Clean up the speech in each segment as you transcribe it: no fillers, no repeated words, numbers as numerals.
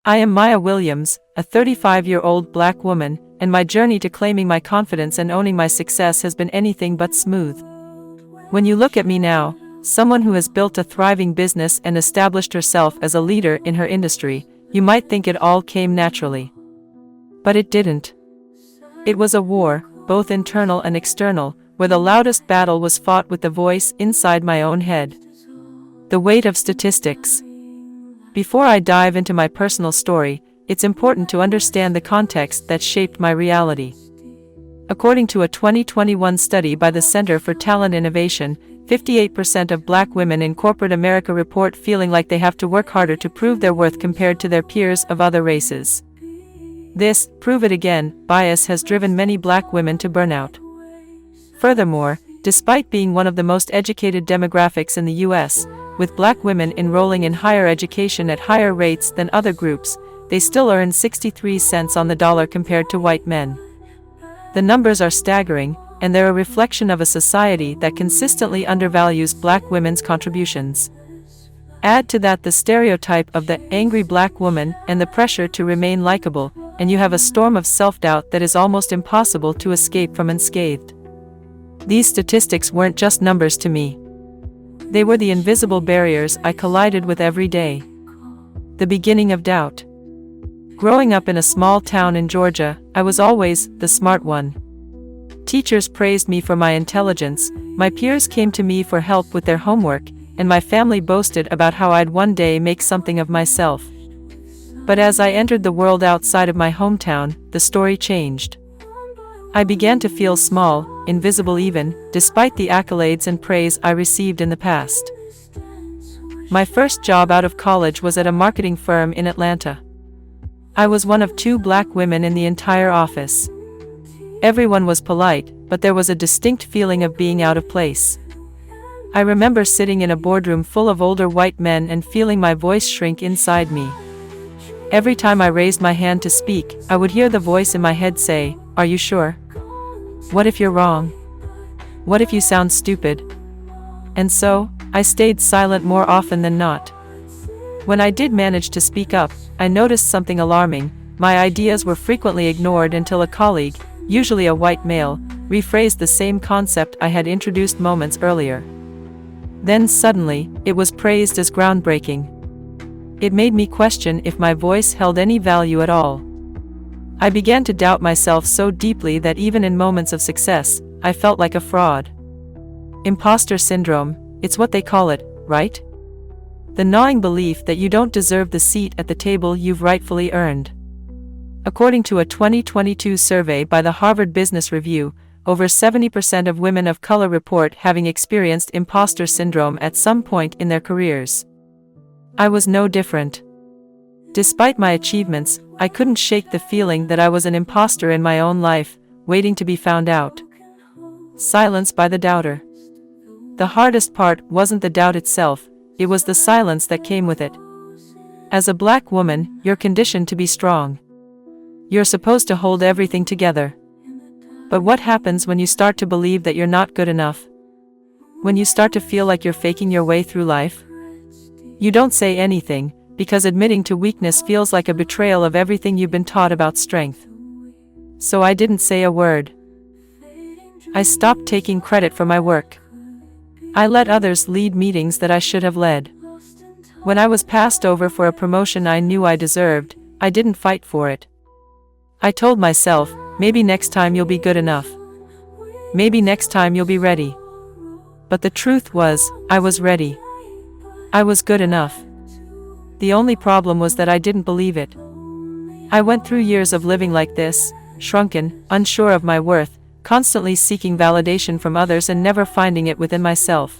I am Maya Williams, a 35-year-old black woman, and my journey to claiming my confidence and owning my success has been anything but smooth. When you look at me now, someone who has built a thriving business and established herself as a leader in her industry, you might think it all came naturally. But it didn't. It was a war, both internal and external, where the loudest battle was fought with the voice inside my own head. The weight of statistics. Before I dive into my personal story, it's important to understand the context that shaped my reality. According to a 2021 study by the Center for Talent Innovation, 58% of black women in corporate America report feeling like they have to work harder to prove their worth compared to their peers of other races. This "prove it again" bias has driven many black women to burnout. Furthermore, despite being one of the most educated demographics in the US, with black women enrolling in higher education at higher rates than other groups, they still earn 63 cents on the dollar compared to white men. The numbers are staggering, and they're a reflection of a society that consistently undervalues black women's contributions. Add to that the stereotype of the angry black woman and the pressure to remain likable, and you have a storm of self-doubt that is almost impossible to escape from unscathed. These statistics weren't just numbers to me. They were the invisible barriers I collided with every day. The beginning of doubt. Growing up in a small town in Georgia, I was always the smart one. Teachers praised me for my intelligence, my peers came to me for help with their homework, and my family boasted about how I'd one day make something of myself. But as I entered the world outside of my hometown, the story changed. I began to feel small, invisible even, despite the accolades and praise I received in the past. My first job out of college was at a marketing firm in Atlanta. I was one of 2 black women in the entire office. Everyone was polite, but there was a distinct feeling of being out of place. I remember sitting in a boardroom full of older white men and feeling my voice shrink inside me. Every time I raised my hand to speak, I would hear the voice in my head say, "Are you sure? What if you're wrong? What if you sound stupid?" And so, I stayed silent more often than not. When I did manage to speak up, I noticed something alarming. My ideas were frequently ignored until a colleague, usually a white male, rephrased the same concept I had introduced moments earlier. Then suddenly, it was praised as groundbreaking. It made me question if my voice held any value at all. I began to doubt myself so deeply that even in moments of success, I felt like a fraud. Imposter syndrome, it's what they call it, right? The gnawing belief that you don't deserve the seat at the table you've rightfully earned. According to a 2022 survey by the Harvard Business Review, over 70% of women of color report having experienced imposter syndrome at some point in their careers. I was no different. Despite my achievements, I couldn't shake the feeling that I was an imposter in my own life, waiting to be found out. Silence by the doubter. The hardest part wasn't the doubt itself, it was the silence that came with it. As a black woman, you're conditioned to be strong. You're supposed to hold everything together. But what happens when you start to believe that you're not good enough? When you start to feel like you're faking your way through life? You don't say anything, because admitting to weakness feels like a betrayal of everything you've been taught about strength. So I didn't say a word. I stopped taking credit for my work. I let others lead meetings that I should have led. When I was passed over for a promotion I knew I deserved, I didn't fight for it. I told myself, maybe next time you'll be good enough. Maybe next time you'll be ready. But the truth was, I was ready. I was good enough. The only problem was that I didn't believe it. I went through years of living like this, shrunken, unsure of my worth, constantly seeking validation from others and never finding it within myself.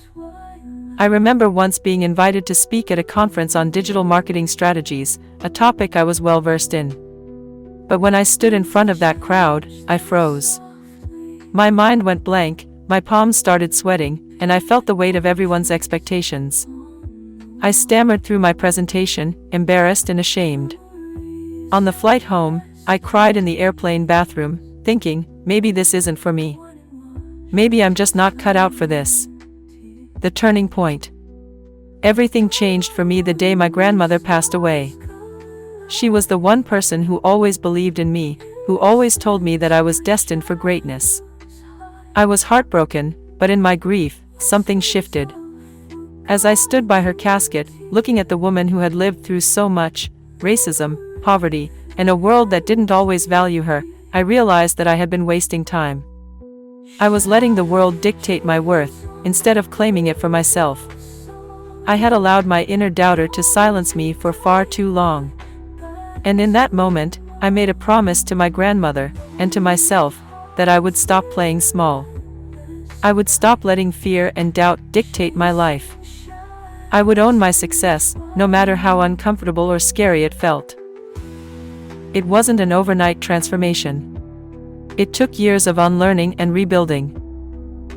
I remember once being invited to speak at a conference on digital marketing strategies, a topic I was well versed in. But when I stood in front of that crowd, I froze. My mind went blank, my palms started sweating, and I felt the weight of everyone's expectations. I stammered through my presentation, embarrassed and ashamed. On the flight home, I cried in the airplane bathroom, thinking, maybe this isn't for me. Maybe I'm just not cut out for this. The turning point. Everything changed for me the day my grandmother passed away. She was the one person who always believed in me, who always told me that I was destined for greatness. I was heartbroken, but in my grief, something shifted. As I stood by her casket, looking at the woman who had lived through so much, racism, poverty, and a world that didn't always value her, I realized that I had been wasting time. I was letting the world dictate my worth, instead of claiming it for myself. I had allowed my inner doubter to silence me for far too long. And in that moment, I made a promise to my grandmother, and to myself, that I would stop playing small. I would stop letting fear and doubt dictate my life. I would own my success, no matter how uncomfortable or scary it felt. It wasn't an overnight transformation. It took years of unlearning and rebuilding.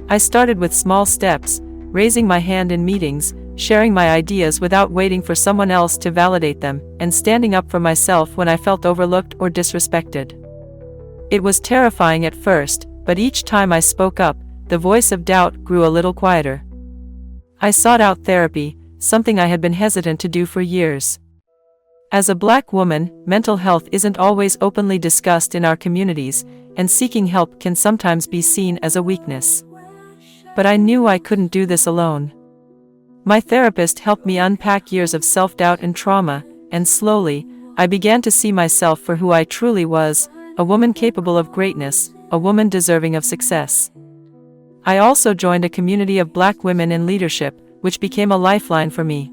I started with small steps, raising my hand in meetings, sharing my ideas without waiting for someone else to validate them, and standing up for myself when I felt overlooked or disrespected. It was terrifying at first, but each time I spoke up, the voice of doubt grew a little quieter. I sought out therapy, something I had been hesitant to do for years. As a Black woman, mental health isn't always openly discussed in our communities, and seeking help can sometimes be seen as a weakness. But I knew I couldn't do this alone. My therapist helped me unpack years of self-doubt and trauma, and slowly, I began to see myself for who I truly was, a woman capable of greatness, a woman deserving of success. I also joined a community of Black women in leadership, which became a lifeline for me.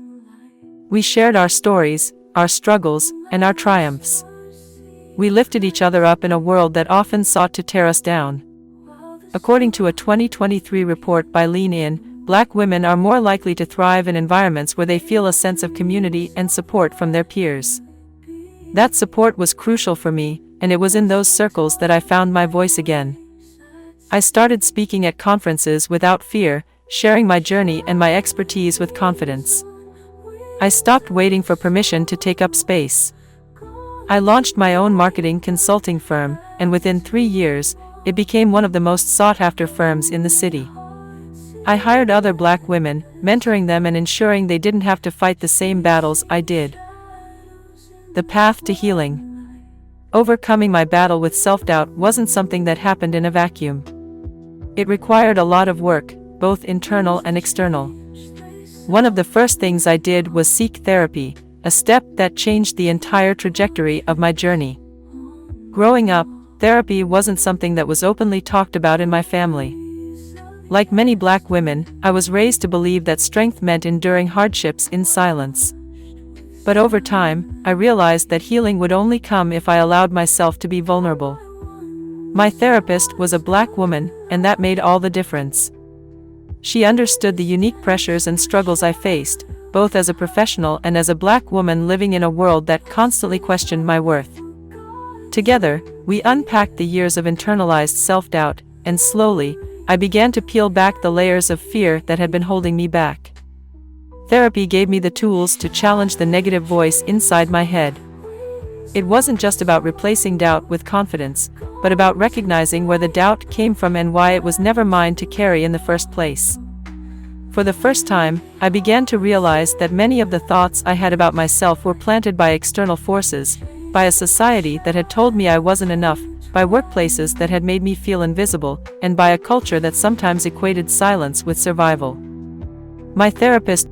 We shared our stories, our struggles, and our triumphs. We lifted each other up in a world that often sought to tear us down. According to a 2023 report by Lean In, Black women are more likely to thrive in environments where they feel a sense of community and support from their peers. That support was crucial for me, and it was in those circles that I found my voice again. I started speaking at conferences without fear, sharing my journey and my expertise with confidence. I stopped waiting for permission to take up space. I launched my own marketing consulting firm, and within 3 years, it became one of the most sought-after firms in the city. I hired other Black women, mentoring them and ensuring they didn't have to fight the same battles I did. The path to healing. Overcoming my battle with self-doubt wasn't something that happened in a vacuum. It required a lot of work, both internal and external. One of the first things I did was seek therapy, a step that changed the entire trajectory of my journey. Growing up, therapy wasn't something that was openly talked about in my family. Like many Black women, I was raised to believe that strength meant enduring hardships in silence. But over time, I realized that healing would only come if I allowed myself to be vulnerable. My therapist was a Black woman, and that made all the difference. She understood the unique pressures and struggles I faced, both as a professional and as a Black woman living in a world that constantly questioned my worth. Together, we unpacked the years of internalized self-doubt, and slowly, I began to peel back the layers of fear that had been holding me back. Therapy gave me the tools to challenge the negative voice inside my head. It wasn't just about replacing doubt with confidence, but about recognizing where the doubt came from and why it was never mine to carry in the first place. For the first time, I began to realize that many of the thoughts I had about myself were planted by external forces, by a society that had told me I wasn't enough, by workplaces that had made me feel invisible, and by a culture that sometimes equated silence with survival. My therapist